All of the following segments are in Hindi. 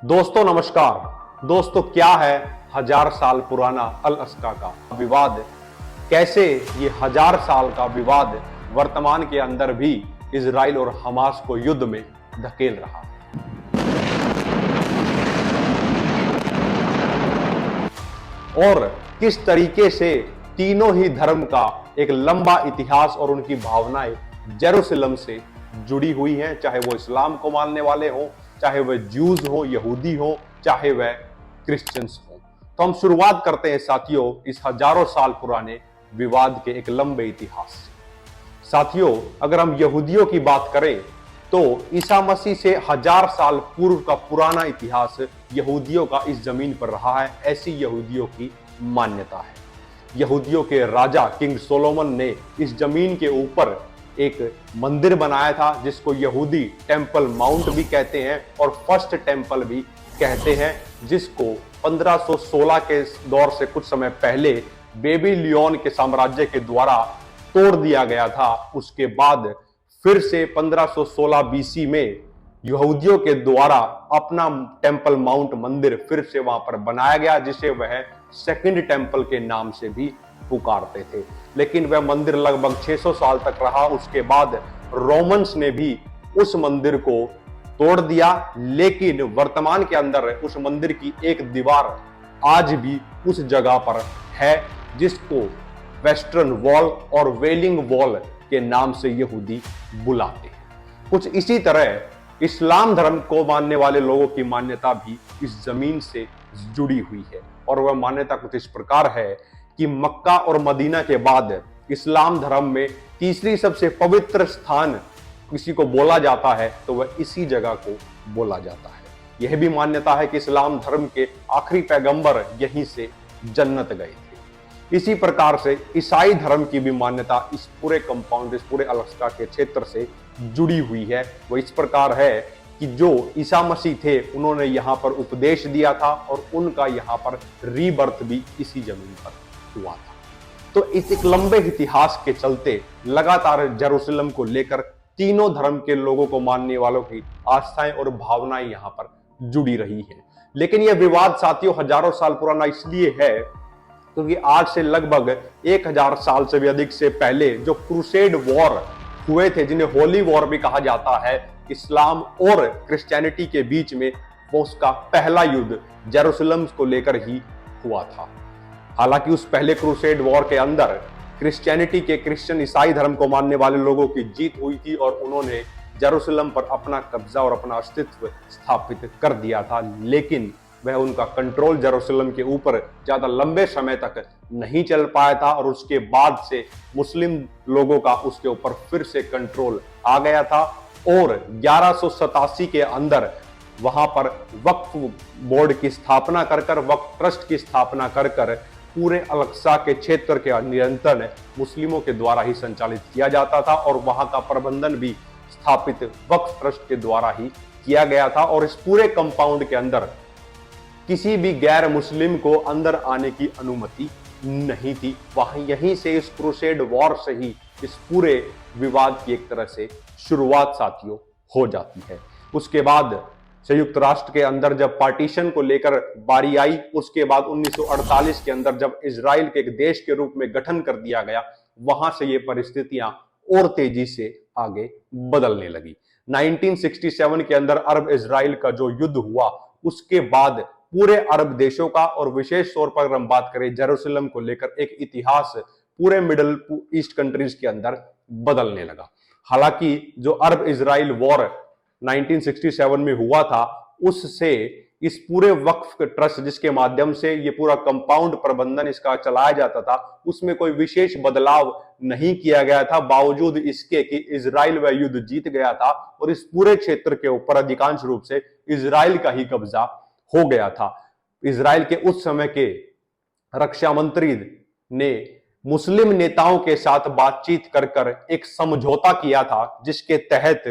दोस्तों नमस्कार। दोस्तों क्या है हजार साल पुराना अल अस्का का विवाद? कैसे ये हजार साल का विवाद वर्तमान के अंदर भी इजराइल और हमास को युद्ध में धकेल रहा है? और किस तरीके से तीनों ही धर्म का एक लंबा इतिहास और उनकी भावनाएं जेरूसलम से जुड़ी हुई हैं, चाहे वो इस्लाम को मानने वाले हों, चाहे वह ज्यूज हो, यहूदी हो, चाहे वह क्रिश्चियंस हो। तो हम शुरुआत करते हैं साथियों इस हजारों साल पुराने विवाद के एक लंबे इतिहास से। साथियों, अगर हम यहूदियों की बात करें तो ईसा मसीह से 1000 साल पूर्व का पुराना इतिहास यहूदियों का इस जमीन पर रहा है, ऐसी यहूदियों की मान्यता है। यहूदियों के राजा किंग सोलोमन ने इस जमीन के ऊपर एक मंदिर बनाया था जिसको यहूदी टेंपल माउंट भी कहते हैं और फर्स्ट टेंपल भी कहते हैं, जिसको 1516 के दौर से कुछ समय पहले बेबीलोन के साम्राज्य के द्वारा तोड़ दिया गया था। उसके बाद फिर से 1516 बीसी में यहूदियों के द्वारा अपना टेंपल माउंट मंदिर फिर से वहां पर बनाया गया, जिसे वह सेकंड टेंपल के नाम से भी पुकारते थे। लेकिन वह मंदिर लगभग 600 साल तक रहा। उसके बाद रोमन्स ने भी उस मंदिर को तोड़ दिया, लेकिन वर्तमान के अंदर उस मंदिर की एक दीवार आज भी उस जगह पर है, जिसको वेस्टर्न वॉल और वेलिंग वॉल के नाम से यहूदी बुलाते हैं। कुछ इसी तरह इस्लाम धर्म को मानने वाले लोगों की मान्यता भी इस जमीन से जुड़ी हुई है, और वह मान्यता कुछ इस प्रकार है कि मक्का और मदीना के बाद इस्लाम धर्म में तीसरी सबसे पवित्र स्थान किसी को बोला जाता है तो वह इसी जगह को बोला जाता है। यह भी मान्यता है कि इस्लाम धर्म के आखिरी पैगंबर यहीं से जन्नत गए थे। इसी प्रकार से ईसाई धर्म की भी मान्यता इस पूरे कंपाउंड, इस पूरे अलास्का के क्षेत्र से जुड़ी हुई है। वह इस प्रकार है कि जो ईसा मसीह थे उन्होंने यहाँ पर उपदेश दिया था और उनका यहाँ पर रीबर्थ भी इसी जमीन पर हुआ था। तो इस एक लंबे इतिहास के चलते लगातार जेरूसलम को लेकर तीनों धर्म के लोगों को मानने वालों की आस्थाएं और भावनाएं यहाँ पर जुड़ी रही हैं। लेकिन यह विवाद साथियों हजारों साल पुराना इसलिए है क्योंकि आज से लगभग 1000 साल से भी अधिक से पहले जो क्रूसेड वॉर हुए थे, जिन्हें होली वॉर भी कहा जाता है, इस्लाम और क्रिश्चियनिटी के बीच में, वो उसका पहला युद्ध जेरूसलम को लेकर ही हुआ था। हालांकि उस पहले क्रूसेड वॉर के अंदर क्रिश्चियनिटी के, क्रिश्चियन ईसाई धर्म को मानने वाले लोगों की जीत हुई थी और उन्होंने जेरूसलम पर अपना कब्जा और अपना अस्तित्व स्थापित कर दिया था। लेकिन वह उनका कंट्रोल जेरूसलम के ऊपर ज्यादा लंबे समय तक नहीं चल पाया था और उसके बाद से मुस्लिम लोगों का उसके ऊपर फिर से कंट्रोल आ गया था। और 1187 के अंदर वहां पर वक्फ बोर्ड की स्थापना कर वक्फ ट्रस्ट की स्थापना कर पूरे अल-अक्सा के क्षेत्र के नियंत्रण मुस्लिमों के द्वारा ही संचालित किया जाता था और वहां का प्रबंधन भी स्थापित वक्फ ट्रस्ट के द्वारा ही किया गया था। और इस पूरे कंपाउंड के अंदर किसी भी गैर मुस्लिम को अंदर आने की अनुमति नहीं थी। वहां यहीं से इस क्रूसेड वॉर से ही इस पूरे विवाद की एक तरह से शुरुआत साथियों हो जाती है। उसके बाद संयुक्त राष्ट्र के अंदर जब पार्टीशन को लेकर बारी आई, उसके बाद 1948 के अंदर जब इजराइल के एक देश के रूप में गठन कर दिया गया, वहां से ये परिस्थितियां और तेजी से आगे बदलने लगी। 1967 के अंदर अरब इजराइल का जो युद्ध हुआ, उसके बाद पूरे अरब देशों का और विशेष तौर पर हम बात करें जेरूसलम को लेकर एक इतिहास पूरे मिडल ईस्ट कंट्रीज के अंदर बदलने लगा। हालांकि जो अरब इजराइल वॉर 1967 में हुआ था, उससे इस पूरे वक्फ ट्रस्ट जिसके माध्यम से ये पूरा कंपाउंड प्रबंधन इसका चलाया जाता था, उसमें कोई विशेष बदलाव नहीं किया गया था, बावजूद इसके कि इजराइल वह युद्ध जीत गया था और इस पूरे क्षेत्र के ऊपर अधिकांश रूप से इजराइल का ही कब्जा हो गया था। इजराइल के उस समय के रक्षा मंत्री ने मुस्लिम नेताओं के साथ बातचीत कर एक समझौता किया था, जिसके तहत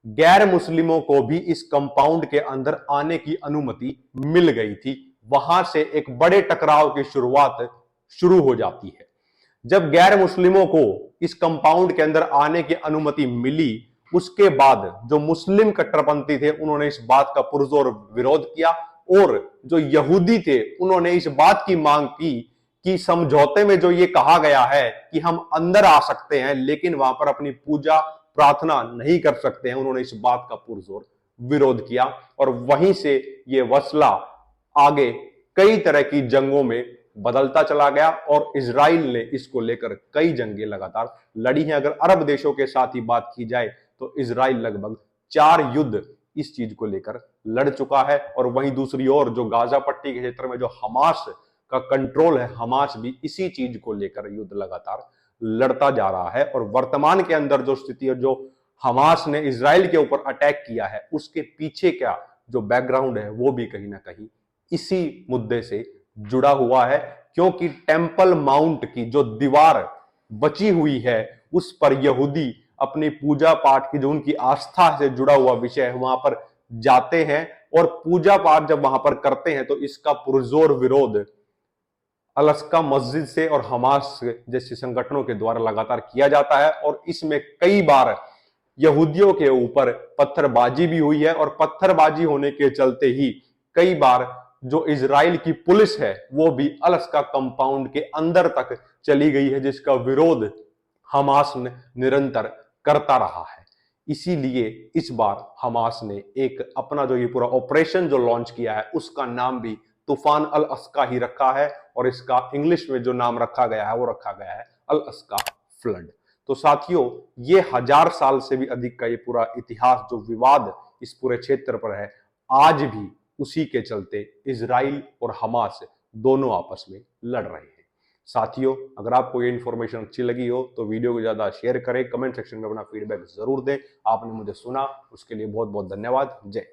गैर मुस्लिमों को भी इस कंपाउंड के अंदर आने की अनुमति मिल गई थी। वहां से एक बड़े टकराव की शुरुआत शुरू हो जाती है। जब गैर मुस्लिमों को इस कंपाउंड के अंदर आने की अनुमति मिली उसके बाद जो मुस्लिम कट्टरपंथी थे उन्होंने इस बात का पुरजोर विरोध किया, और जो यहूदी थे उन्होंने इस बात की मांग की कि समझौते में जो ये कहा गया है कि हम अंदर आ सकते हैं लेकिन वहां पर अपनी पूजा प्रार्थना नहीं कर सकते हैं, उन्होंने इस बात का पुरजोर विरोध किया। और वहीं से ये मसला आगे कई तरह की जंगों में बदलता चला गया और इजराइल ने इसको लेकर कई जंगें लगातार लड़ी हैं। अगर अरब देशों के साथ ही बात की जाए तो इजराइल लगभग 4 युद्ध इस चीज को लेकर लड़ चुका है। और वहीं दूसरी ओर जो गाजा पट्टी के क्षेत्र में जो हमास का कंट्रोल है, हमास भी इसी चीज को लेकर युद्ध लगातार लड़ता जा रहा है। और वर्तमान के अंदर जो स्थिति है, जो हमास ने इजराइल के ऊपर अटैक किया है, उसके पीछे क्या जो बैकग्राउंड है वो भी कहीं ना कहीं इसी मुद्दे से जुड़ा हुआ है। क्योंकि टेम्पल माउंट की जो दीवार बची हुई है उस पर यहूदी अपनी पूजा पाठ की जो उनकी आस्था से जुड़ा हुआ विषय है वहां पर जाते हैं, और पूजा पाठ जब वहां पर करते हैं तो इसका पुरजोर विरोध अलस्का मस्जिद से और हमास जैसे संगठनों के द्वारा लगातार किया जाता है। और इसमें कई बार यहूदियों के ऊपर पत्थरबाजी भी हुई है, और पत्थरबाजी होने के चलते ही कई बार जो इजराइल की पुलिस है वो भी अलस्का कंपाउंड के अंदर तक चली गई है, जिसका विरोध हमास ने निरंतर करता रहा है। इसीलिए इस बार हमास ने एक अपना जो ये पूरा ऑपरेशन जो लॉन्च किया है उसका नाम भी तूफान अल अस्का ही रखा है, और इसका इंग्लिश में जो नाम रखा गया है वो रखा गया है अल अस्का फ्लड। तो साथियों, ये 1000 साल से भी अधिक का ये पूरा इतिहास जो विवाद इस पूरे क्षेत्र पर है, आज भी उसी के चलते इजराइल और हमास दोनों आपस में लड़ रहे हैं। साथियों, अगर आपको ये इन्फॉर्मेशन अच्छी लगी हो तो वीडियो को ज्यादा शेयर करें, कमेंट सेक्शन में अपना फीडबैक जरूर दें। आपने मुझे सुना उसके लिए बहुत बहुत धन्यवाद। जय